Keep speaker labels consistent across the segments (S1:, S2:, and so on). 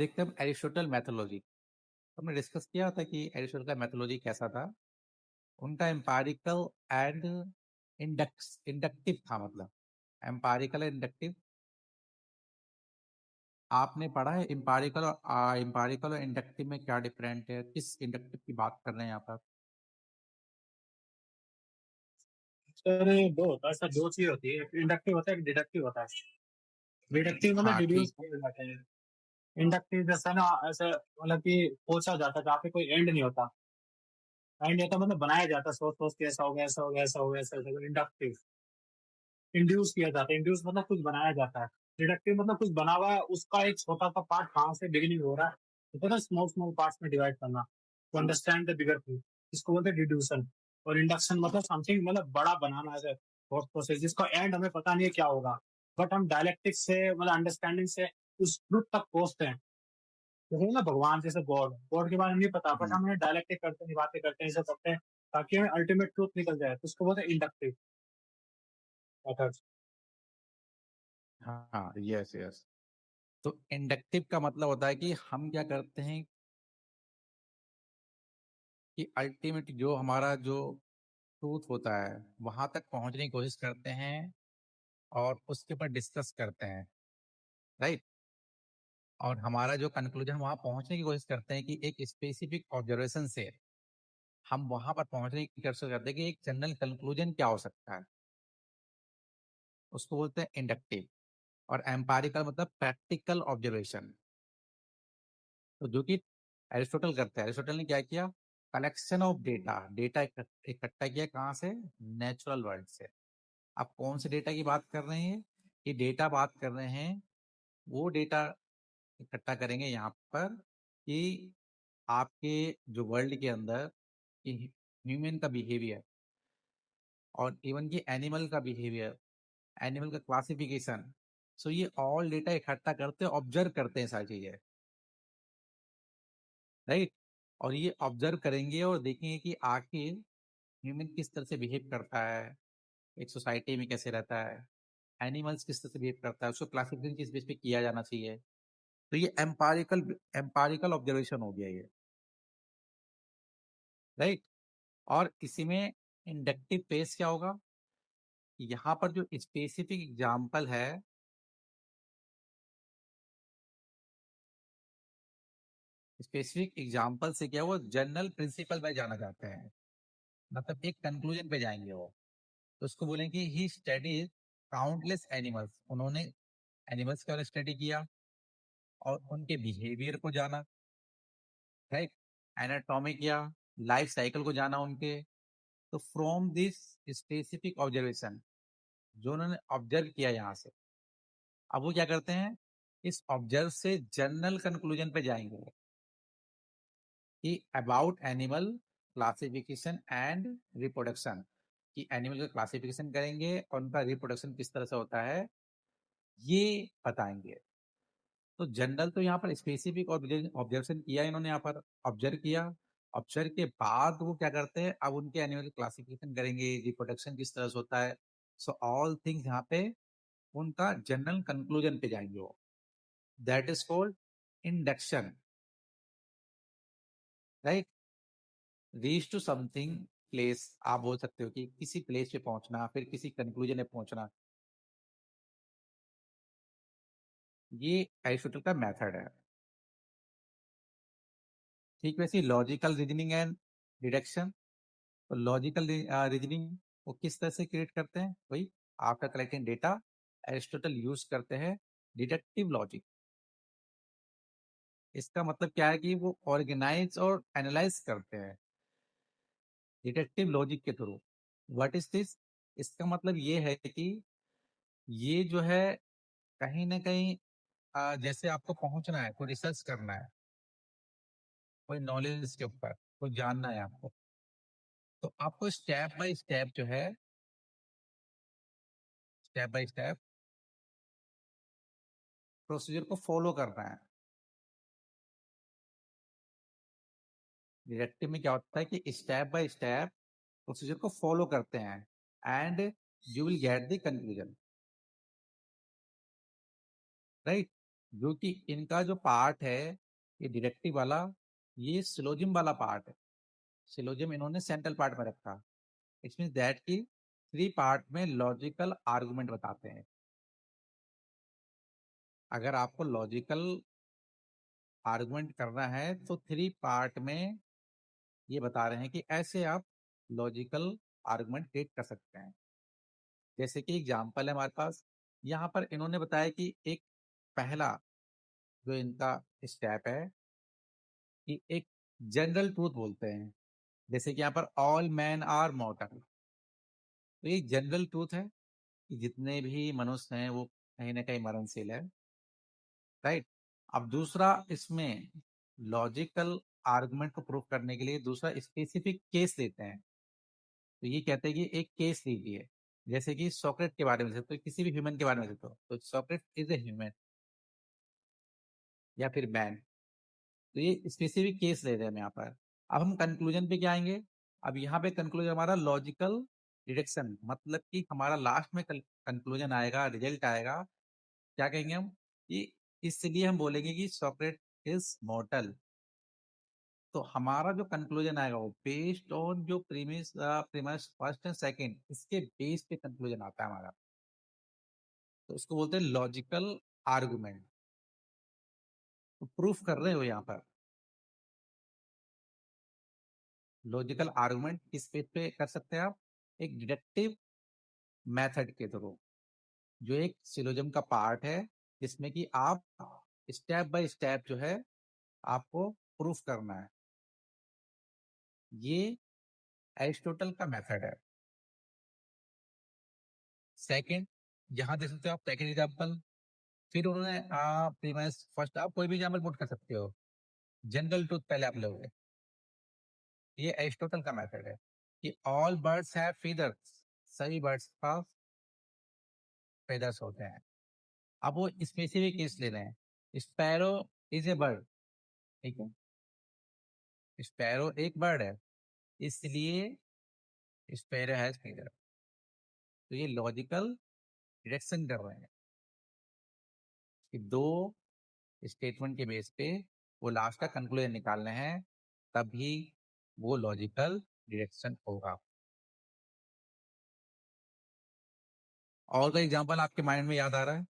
S1: देखते हैं Aristotle mythology. हमने डिस्कस किया था कि एरिस्टोटल का मैथोलॉजी कैसा था। उनका एम्पारिकल एंड इंडक्टिव था, मतलब एम्पारिकल एंड इंडक्टिव। आपने पढ़ा है इम्पारिकल और इंडक्टिव में क्या डिफरेंट है, किस इंडक्टिव की बात कर रहे हैं यहाँ पर?
S2: सर दो होता है सर, दो चीज होती है, एक इंडक्टिव होता है, एक डिडक्टिव होता है। डिडक्टिव मतलब
S1: हाँ
S2: डिड्यूस
S1: ठीक।
S2: किए जाते हैं। इंडक्टिव जैसा ना, ऐसे मतलब कि पूछा जाता है जहाँ पे कोई एंड नहीं होता। एंड नहीं होता मतलब बनाया जाता है, सोच सोच के ऐसा हो गया, ऐसा हो गया, ऐसा हो गया, ऐसा हो गया। इंडक्टिव इंड्यूस किया जाता है, इंड्यूस मतलब कुछ बनाया जाता है। डिडक्टिव मतलब कुछ बना हुआ है, उसका एक छोटा सा पार्ट कहाँ से बिगिनिंग हो रहा है, तो ना स्मॉल स्मॉल पार्ट्स में डिवाइड करना to understand the bigger thing, इसको बोलते हैं डिड्यूशन। और इंडक्शन मतलब समथिंग मतलब बड़ा बनाना है, थॉट प्रोसेस जिसका एंड हमें पता नहीं है क्या होगा, बट हम डायलेक्टिक से मतलब अंडरस्टैंडिंग से उस ट्रुथ तक पहुंचते हैं। जैसे ना भगवान, जैसे गॉड गॉड के बारे में नहीं पता, बट
S1: हम्म,
S2: हम उन्हें डायलेक्टिक करते हैं, बातें करते हैं, ये सब करते हैं ताकि हमें अल्टीमेट ट्रुथ निकल जाए, तो उसको बोलते हैं इंडक्टिव मेथड्स।
S1: हाँ यस यस। तो इंडक्टिव का मतलब होता है कि हम क्या करते हैं कि अल्टीमेट जो हमारा जो ट्रूथ होता है वहां तक पहुंचने की कोशिश करते हैं और उसके ऊपर डिस्कस करते हैं, राइट। और हमारा जो कंक्लूजन वहां पहुंचने की कोशिश करते हैं कि एक स्पेसिफिक ऑब्जर्वेशन से हम वहां पर पहुंचने की कोशिश करते हैं कि एक जनरल कंक्लूजन क्या हो सकता है, उसको बोलते हैं इंडक्टिव। और एम्पारिकल मतलब प्रैक्टिकल ऑब्जर्वेशन। तो जो कि एरिस्टोटल करते हैं, एरिस्टोटल ने क्या किया, कलेक्शन ऑफ डेटा डेटा इकट्ठा किया, कहाँ से? नेचुरल वर्ल्ड से। आप कौन से डेटा की बात कर रहे हैं? ये डेटा बात कर रहे हैं, वो डेटा इकट्ठा करेंगे यहाँ पर कि आपके जो वर्ल्ड के अंदर ह्यूमन का बिहेवियर और इवन कि एनिमल का बिहेवियर, एनिमल का क्लासिफिकेशन। सो ये ऑल डेटा इकट्ठा करते हैं, ऑब्जर्व करते हैं सारी चीजें, राइट। और ये ऑब्जर्व करेंगे और देखेंगे कि आखिर ह्यूमन किस तरह से बिहेव करता है, एक सोसाइटी में कैसे रहता है, एनिमल्स किस तरह से बिहेव करता है, उसको क्लासिफिकेशन किस बेस पे किया जाना चाहिए। तो ये एम्पारिकल एम्पारिकल ऑब्जर्वेशन हो गया ये, राइट। और इसी में इंडक्टिव फेस क्या होगा? यहाँ पर जो स्पेसिफिक एग्जाम्पल है, स्पेसिफिक एग्जाम्पल से क्या वो जनरल प्रिंसिपल में जाना जाते हैं, मतलब एक कंक्लूजन पे जाएंगे वो। तो उसको बोलेंगे ही स्टडीज काउंटलेस एनिमल्स, उन्होंने एनिमल्स का स्टडी किया और उनके बिहेवियर को जाना, राइट। एनाटॉमी किया, लाइफ साइकिल को जाना उनके। तो फ्रॉम दिस स्पेसिफिक ऑब्जर्वेशन, जो उन्होंने ऑब्जर्व किया यहाँ से, अब वो क्या करते हैं, इस ऑब्जर्व से जनरल कंक्लूजन पे जाएंगे वो, कि about animal classification and reproduction, कि एनिमल का क्लासिफिकेशन करेंगे और उनका रिप्रोडक्शन किस तरह से होता है ये बताएंगे। तो जनरल तो यहाँ पर स्पेसिफिक ऑब्जर्वेशन किया इन्होंने, यहाँ पर ऑब्जर्व किया। ऑब्जर्व के बाद वो क्या करते हैं, अब उनके एनिमल क्लासिफिकेशन करेंगे, रिप्रोडक्शन किस तरह से होता है। सो ऑल थिंग्स यहाँ पे उनका जनरल कंक्लूजन पे जाएंगे वो, that is called induction, right. Reach to something place, आप बोल सकते हो कि किसी प्लेस पे पहुंचना, फिर किसी कंक्लूजन पे पहुंचना, ये एरिस्टोटल का मेथड है। ठीक वैसे लॉजिकल रीजनिंग एंड डिडक्शन। तो लॉजिकल रीजनिंग वो किस तरह से क्रिएट करते हैं, वही after collecting data Aristotle use करते हैं डिडक्टिव लॉजिक। इसका मतलब क्या है कि वो ऑर्गेनाइज और एनालाइज करते हैं डिडक्टिव लॉजिक के थ्रू। What is this? इसका मतलब ये है कि ये जो है कहीं ना कहीं जैसे आपको पहुंचना है, कोई रिसर्च करना है, कोई नॉलेज के ऊपर कोई जानना है आपको, तो आपको स्टेप बाय स्टेप जो है, स्टेप बाय स्टेप प्रोसीजर को फॉलो करना है। डिडक्टिव में क्या होता है कि स्टेप बाय स्टेप प्रोसीजर को फॉलो करते हैं and you will get the conclusion, right. जो कि इनका जो पार्ट है ये डिडक्टिव वाला, ये सिलोजिम वाला पार्ट है। सिलोजिम इन्होंने सेंट्रल पार्ट में रखा। इट मीन दैट की 3 पार्ट में लॉजिकल आर्गुमेंट बताते हैं। अगर आपको लॉजिकल आर्गुमेंट करना है तो 3 पार्ट में ये बता रहे हैं कि ऐसे आप लॉजिकल आर्गुमेंट क्रिएट कर सकते हैं। जैसे कि एग्जांपल है हमारे पास, यहाँ पर इन्होंने बताया कि एक पहला जो इनका स्टेप है कि एक जनरल ट्रूथ बोलते हैं। जैसे कि यहाँ पर ऑल मैन आर मॉर्टल, तो ये जनरल ट्रूथ है कि जितने भी मनुष्य हैं वो कहीं ना कहीं मरणशील है, राइट। अब दूसरा इसमें लॉजिकल आर्गुमेंट को प्रूव करने के लिए दूसरा स्पेसिफिक केस देते हैं। तो ये कहते हैं कि एक केस लीजिए, जैसे कि सॉक्रेट के बारे में, तो किसी भी ह्यूमन के बारे में तो सॉक्रेट इज ए ह्यूमन या फिर मैन। तो ये स्पेसिफिक केस ले रहे हैं हम यहाँ पर। अब हम कंक्लूजन पे क्या आएंगे? अब यहाँ पे कंक्लूजन हमारा लॉजिकल डिडक्शन, मतलब कि हमारा लास्ट में कंक्लूजन आएगा, रिजल्ट आएगा, क्या कहेंगे हम कि इसलिए हम बोलेंगे कि सॉक्रेट इज मॉर्टल। तो हमारा जो कंक्लूजन आएगा वो बेस्ड ऑन जो premise premise first and second, इसके बेस पे कंक्लूजन आता है हमारा। तो इसको बोलते हैं लॉजिकल आर्गुमेंट। तो प्रूफ कर रहे हो यहाँ पर लॉजिकल आर्गुमेंट किस बेस पे कर सकते हैं आप? एक डिडक्टिव मेथड के थ्रू, जो एक सिलोजिज्म का पार्ट है, जिसमें कि आप स्टेप बाय स्टेप जो है आपको प्रूफ करना है। ये एरिस्टोटल का मेथड है। सेकंड, यहां देख सकते हो आप सेकंड एग्जांपल। फिर उन्होंने प्रीमाइस फर्स्ट, आप कोई भी एग्जांपल पुट कर सकते हो। जनरल ट्रूथ पहले आप लोगे, ये एरिस्टोटल का मेथड है कि ऑल बर्ड्स हैव फीदर्स, सभी बर्ड्स के पास फेदर्स होते हैं। अब वो स्पेसिफिक केस ले रहे हैं, स्पैरो इज ए बर्ड, ठीक है, स्पैरो एक बर्ड है, इसलिए स्पैरो हैज फीदर। तो ये लॉजिकल डिडक्शन कर रहे हैं कि दो स्टेटमेंट के बेस पे वो लास्ट का कंक्लूजन निकालने हैं, तभी वो लॉजिकल डिडक्शन होगा। और कोई एग्जांपल आपके माइंड में याद आ रहा है?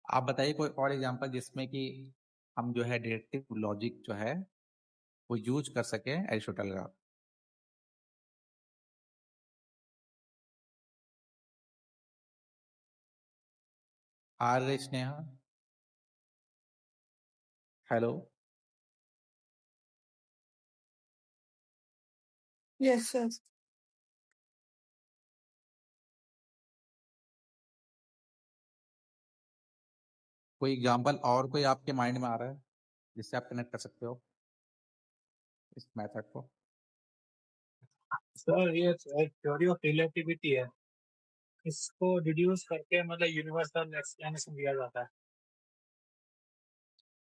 S1: आप बताइए कोई और एग्जांपल जिसमें कि हम जो है डिडक्टिव लॉजिक जो है वो यूज कर सके एरिस्टोटल का। आर स्नेहा, हेलो।
S3: Yes, yes.
S1: कोई एग्जांपल और कोई आपके माइंड में आ रहा है जिससे आप कनेक्ट कर सकते हो इस मेथड को?
S2: सर ये थ्योरी ऑफ रिलेटिविटी है, इसको डिड्यूस करके मतलब यूनिवर्सल एक्सप्लेनेशन दिया जाता है।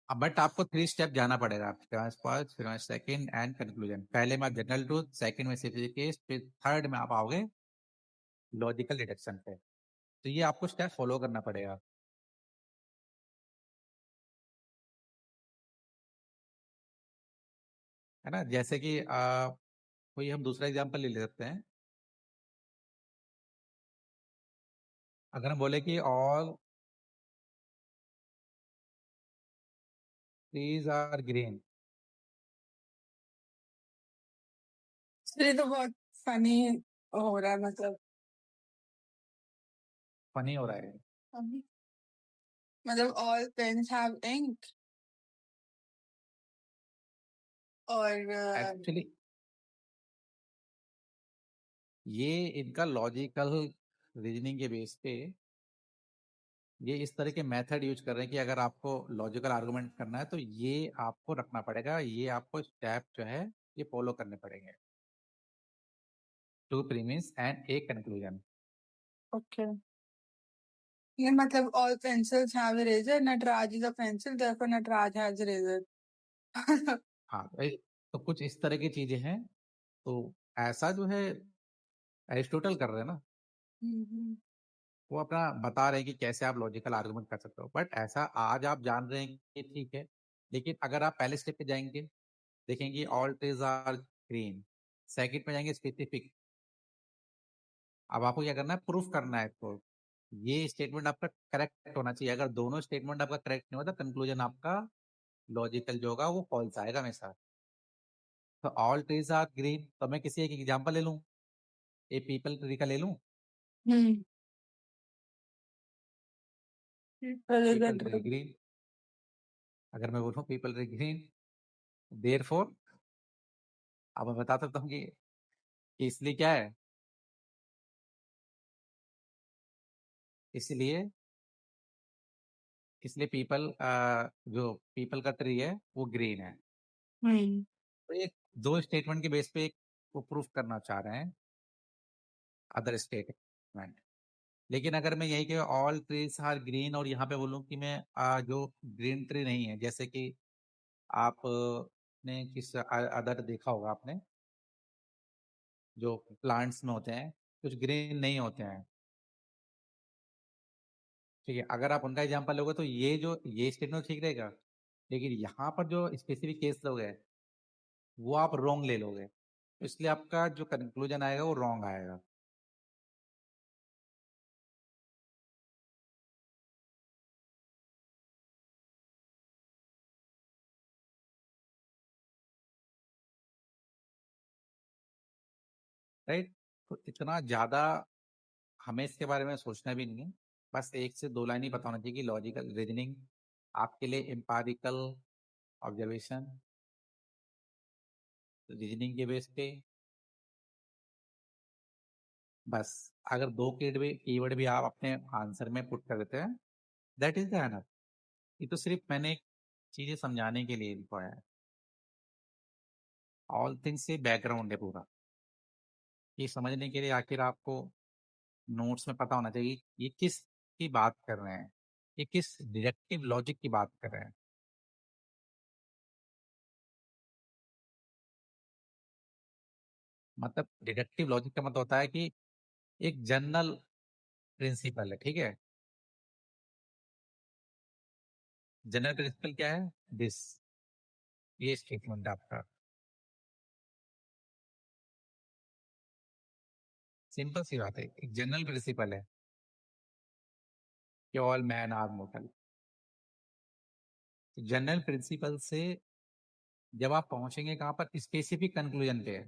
S1: बट आपको 3 स्टेप जाना पड़ेगा, फर्स्ट, फिर सेकंड एंड कंक्लूजन। पहले में जनरल ट्रूथ, सेकंड में स्पेसिफिक केस, फिर थर्ड में आप आओगे लॉजिकल डिडक्शन पे। तो ये आपको स्टेप फॉलो करना पड़ेगा, है ना। जैसे कि कोई हम दूसरा एग्जांपल ले सकते हैं। अगर हम बोले कि all trees are green,
S3: sir ये तो बहुत फनी हो रहा है मतलब।
S1: फनी हो रहा है।
S3: अभी मतलब all pens have ink और
S1: एक्चुअली ये इनका लॉजिकल रीजनिंग के बेस पे ये इस तरह के मेथड यूज कर रहे हैं कि अगर आपको लॉजिकल आर्गुमेंट करना है तो ये आपको रखना पड़ेगा, ये आपको स्टेप जो है ये फॉलो करने पड़ेंगे, 2 प्रीमिस एंड एक कंक्लूजन।
S3: ओके, ये मतलब all pencils have eraser, Nataraj is a pencil, therefore Nataraj has eraser.
S1: हाँ, तो कुछ इस तरह की चीजें हैं। तो ऐसा जो है एरिस्टोटल कर रहे हैं ना, वो अपना बता रहे हैं कि कैसे आप लॉजिकल आर्गुमेंट कर सकते हो, बट ऐसा आज आप जान रहे हैं कि ठीक है, लेकिन अगर आप पहले स्टेप पे जाएंगे, देखेंगे all trees are green, second पे जाएंगे स्पेसिफिक, अब आपको क्या करना है, प्रूफ करना है। तो ये स्टेटमेंट आपका करेक्ट होना चाहिए। अगर दोनों स्टेटमेंट आपका करेक्ट नहीं होता, कंक्लूजन आपका लॉजिकल जो होगा वो फॉल्स आएगा हमेशा। तो ऑल ट्रीज आर ग्रीन, तो मैं किसी एक एग्जांपल ले लूं, ए पीपल ट्री का ले लूं, पीपल ट्री ग्रीन। अगर मैं बोलूं पीपल ट्री ग्रीन, देयरफॉर, अब मैं बता सकता हूँ कि इसलिए क्या है, इसलिए इसलिए पीपल जो पीपल का ट्री है वो ग्रीन है। तो एक दो स्टेटमेंट के बेस पे एक वो प्रूफ करना चाह रहे हैं अदर स्टेटमेंट। लेकिन अगर मैं यही कि ऑल ट्रीज आर ग्रीन और यहाँ पे बोलूँ कि मैं जो ग्रीन ट्री नहीं है, जैसे कि आप ने किस अदर देखा होगा आपने, जो प्लांट्स में होते हैं कुछ ग्रीन नहीं होते हैं, ठीक है, अगर आप उनका एग्जांपल लोगे तो ये स्टेटमेंट ठीक रहेगा, लेकिन यहाँ पर जो स्पेसिफिक केस लोगे वो आप रॉन्ग ले लोगे, तो इसलिए आपका जो कंक्लूजन आएगा वो रॉन्ग आएगा। राइट। तो इतना ज्यादा हमें इसके बारे में सोचना भी नहीं है, बस एक से दो लाइन ही पता होना चाहिए कि लॉजिकल रीजनिंग आपके लिए एम्पारिकल ऑब्जर्वेशन रीजनिंग के बेस पे, बस अगर दो कीवर्ड भी आप अपने आंसर में पुट कर देते हैं, दैट इज द एनफ। ये तो सिर्फ मैंने एक चीजें समझाने के लिए लिखवाया है, ऑल थिंग्स से बैकग्राउंड है पूरा। ये समझने के लिए आखिर आपको नोट्स में पता होना चाहिए कि ये किस की बात कर रहे हैं, ये किस डिडक्टिव लॉजिक की बात कर रहे हैं। मतलब डिडक्टिव लॉजिक का मतलब होता है कि एक जनरल प्रिंसिपल है, ठीक है, जनरल प्रिंसिपल क्या है, दिस, ये स्टेटमेंट आपका सिंपल सी बात है, एक जनरल प्रिंसिपल है कि all man are mortal. General principle से जब आप पहुंचेंगे कहां पर, स्पेसिफिक कंक्लूजन पे,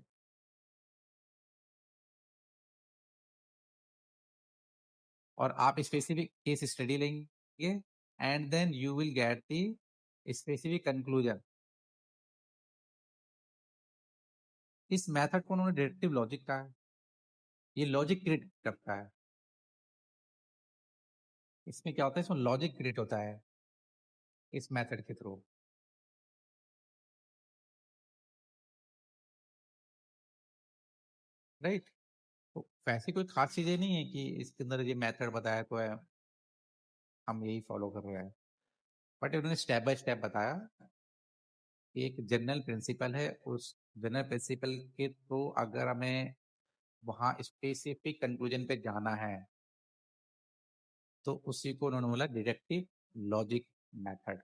S1: और आप स्पेसिफिक केस स्टडी लेंगे and then you will get the specific conclusion. इस मेथड को उन्होंने डिडक्टिव लॉजिक कहा है, ये लॉजिक क्रिएट करता है। इसमें क्या होता है, इसमें लॉजिक क्रिएट होता है इस मेथड के थ्रू। राइट। तो वैसी कोई खास चीजें नहीं है कि इसके अंदर ये मेथड बताया तो है हम यही फॉलो कर रहे हैं, बट उन्होंने स्टेप बाय स्टेप बताया कि एक जनरल प्रिंसिपल है, उस जनरल प्रिंसिपल के थ्रू अगर हमें वहाँ स्पेसिफिक कंक्लूजन पे जाना है तो उसी को उन्होंने बोला डिडक्टिव लॉजिक मेथड।